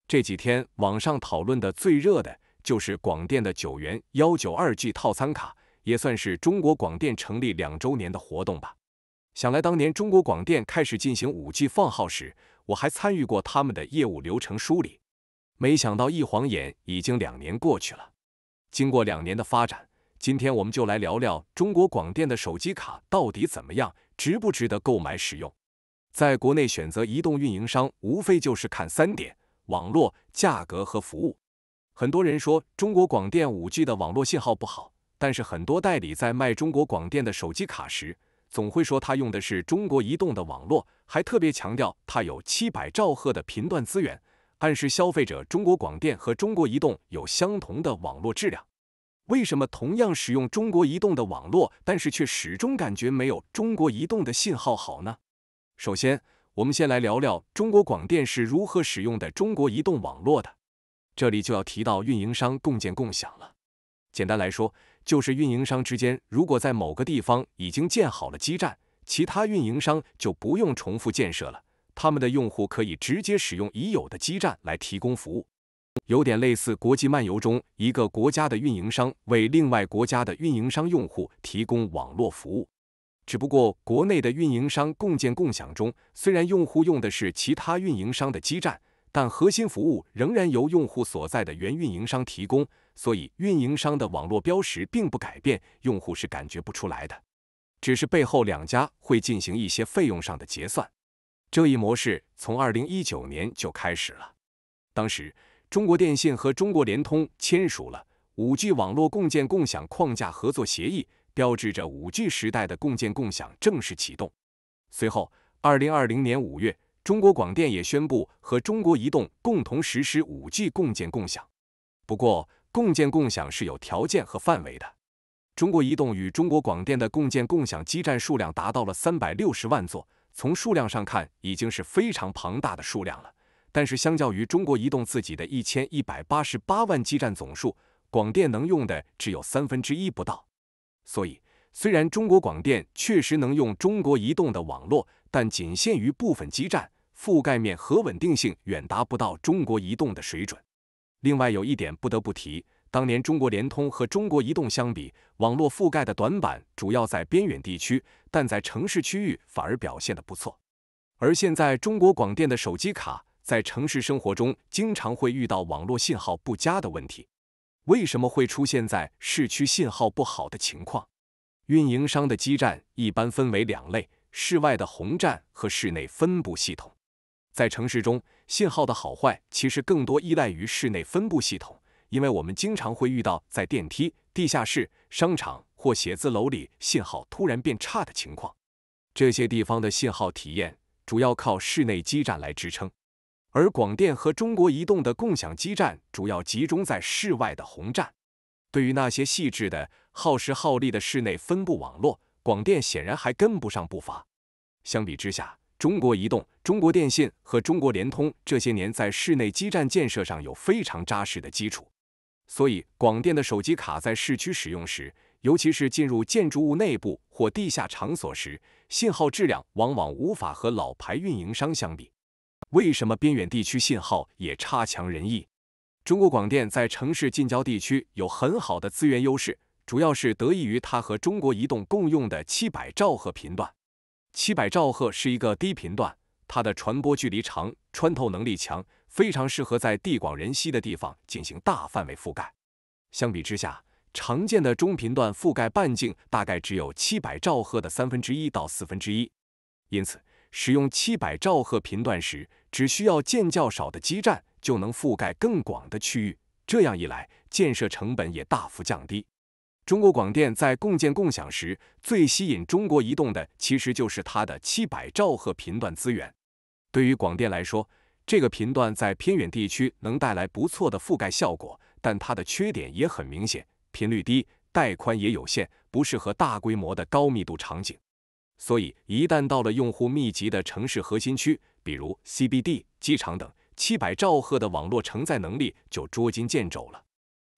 这几天网上讨论的最热的就是广电的9元192G 套餐卡，也算是中国广电成立2周年的活动吧。想来当年中国广电开始进行5G 放号时，我还参与过他们的业务流程梳理。没想到一晃眼已经2年过去了。经过2年的发展，今天我们就来聊聊中国广电的手机卡到底怎么样，值不值得购买使用。在国内选择移动运营商，无非就是看3点：网络、价格和服务。很多人说中国广电5G 的网络信号不好，但是很多代理在卖中国广电的手机卡时，总会说他用的是中国移动的网络，还特别强调它有700兆赫的频段资源，暗示消费者中国广电和中国移动有相同的网络质量。为什么同样使用中国移动的网络，但是却始终感觉没有中国移动的信号好呢？首先，我们先来聊聊中国广电是如何使用的中国移动网络的。这里就要提到运营商共建共享了。简单来说，就是运营商之间如果在某个地方已经建好了基站，其他运营商就不用重复建设了，他们的用户可以直接使用已有的基站来提供服务。有点类似国际漫游中一个国家的运营商为另外国家的运营商用户提供网络服务。只不过国内的运营商共建共享中，虽然用户用的是其他运营商的基站，但核心服务仍然由用户所在的原运营商提供，所以运营商的网络标识并不改变，用户是感觉不出来的。只是背后2家会进行一些费用上的结算。这一模式从2019年就开始了。当时中国电信和中国联通签署了 5G 网络共建共享框架合作协议，标志着 5G 时代的共建共享正式启动。随后2020年5月，中国广电也宣布和中国移动共同实施 5G 共建共享。不过共建共享是有条件和范围的。中国移动与中国广电的共建共享基站数量达到了360万座，从数量上看已经是非常庞大的数量了。但是相较于中国移动自己的1188万基站总数，广电能用的只有1/3不到。所以虽然中国广电确实能用中国移动的网络，但仅限于部分基站，覆盖面和稳定性远达不到中国移动的水准。另外有一点不得不提，当年中国联通和中国移动相比，网络覆盖的短板主要在边远地区，但在城市区域反而表现得不错。而现在中国广电的手机卡在城市生活中经常会遇到网络信号不佳的问题。为什么会出现在市区信号不好的情况？运营商的基站一般分为2类：室外的红站和室内分布系统。在城市中，信号的好坏其实更多依赖于室内分布系统，因为我们经常会遇到在电梯、地下室、商场或写字楼里信号突然变差的情况。这些地方的信号体验主要靠室内基站来支撑。而广电和中国移动的共享基站主要集中在室外的红站。对于那些细致的、耗时耗力的室内分布网络，广电显然还跟不上步伐。相比之下，中国移动、中国电信和中国联通这些年在室内基站建设上有非常扎实的基础，所以广电的手机卡在市区使用时，尤其是进入建筑物内部或地下场所时，信号质量往往无法和老牌运营商相比。为什么边远地区信号也差强人意？中国广电在城市近郊地区有很好的资源优势，主要是得益于它和中国移动共用的700兆赫频段。700兆赫是一个低频段，它的传播距离长，穿透能力强，非常适合在地广人稀的地方进行大范围覆盖。相比之下，常见的中频段覆盖半径大概只有700兆赫的1/3到1/4。因此使用700兆赫频段时，只需要建较少的基站就能覆盖更广的区域，这样一来，建设成本也大幅降低。中国广电在共建共享时，最吸引中国移动的其实就是它的700兆赫频段资源。对于广电来说，这个频段在偏远地区能带来不错的覆盖效果，但它的缺点也很明显，频率低，带宽也有限，不适合大规模的高密度场景。所以一旦到了用户密集的城市核心区，比如 CBD、机场等，700兆赫的网络承载能力就捉襟见肘了。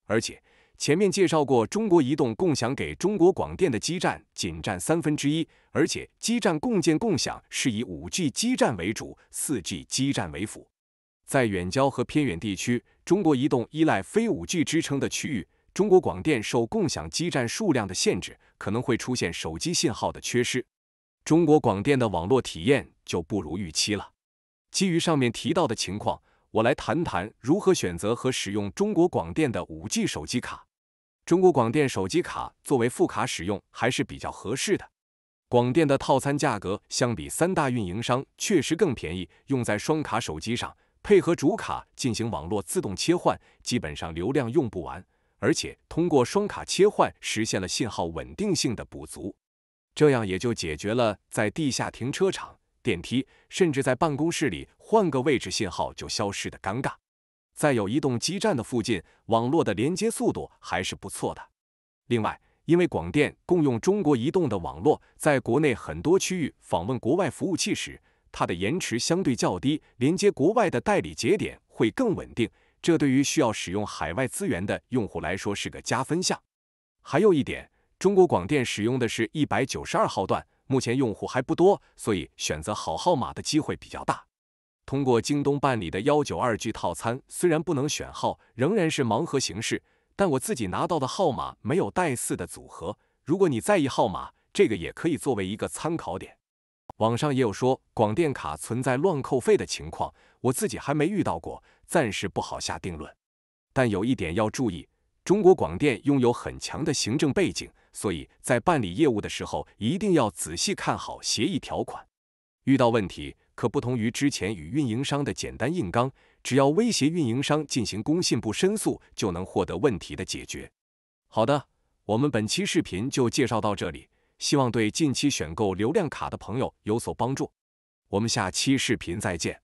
而且前面介绍过，中国移动共享给中国广电的基站仅占1/3，而且基站共建共享是以5G 基站为主，4G 基站为辅。在远郊和偏远地区，中国移动依赖非 5G 支撑的区域，中国广电受共享基站数量的限制，可能会出现手机信号的缺失。中国广电的网络体验就不如预期了。基于上面提到的情况，我来谈谈如何选择和使用中国广电的 5G 手机卡。中国广电手机卡作为副卡使用还是比较合适的。广电的套餐价格相比3大运营商确实更便宜，用在双卡手机上，配合主卡进行网络自动切换，基本上流量用不完，而且通过双卡切换实现了信号稳定性的补足。这样也就解决了在地下停车场、电梯，甚至在办公室里换个位置信号就消失的尴尬。在有移动基站的附近，网络的连接速度还是不错的。另外，因为广电共用中国移动的网络，在国内很多区域访问国外服务器时，它的延迟相对较低，连接国外的代理节点会更稳定，这对于需要使用海外资源的用户来说是个加分项。还有一点，中国广电使用的是192号段，目前用户还不多，所以选择好号码的机会比较大。通过京东办理的192G 套餐，虽然不能选号，仍然是盲盒形式，但我自己拿到的号码没有带4的组合。如果你在意号码，这个也可以作为一个参考点。网上也有说广电卡存在乱扣费的情况，我自己还没遇到过，暂时不好下定论。但有一点要注意，中国广电拥有很强的行政背景，所以在办理业务的时候一定要仔细看好协议条款。遇到问题可不同于之前与运营商的简单硬刚，只要威胁运营商进行工信部申诉，就能获得问题的解决。好的，我们本期视频就介绍到这里，希望对近期选购流量卡的朋友有所帮助。我们下期视频再见。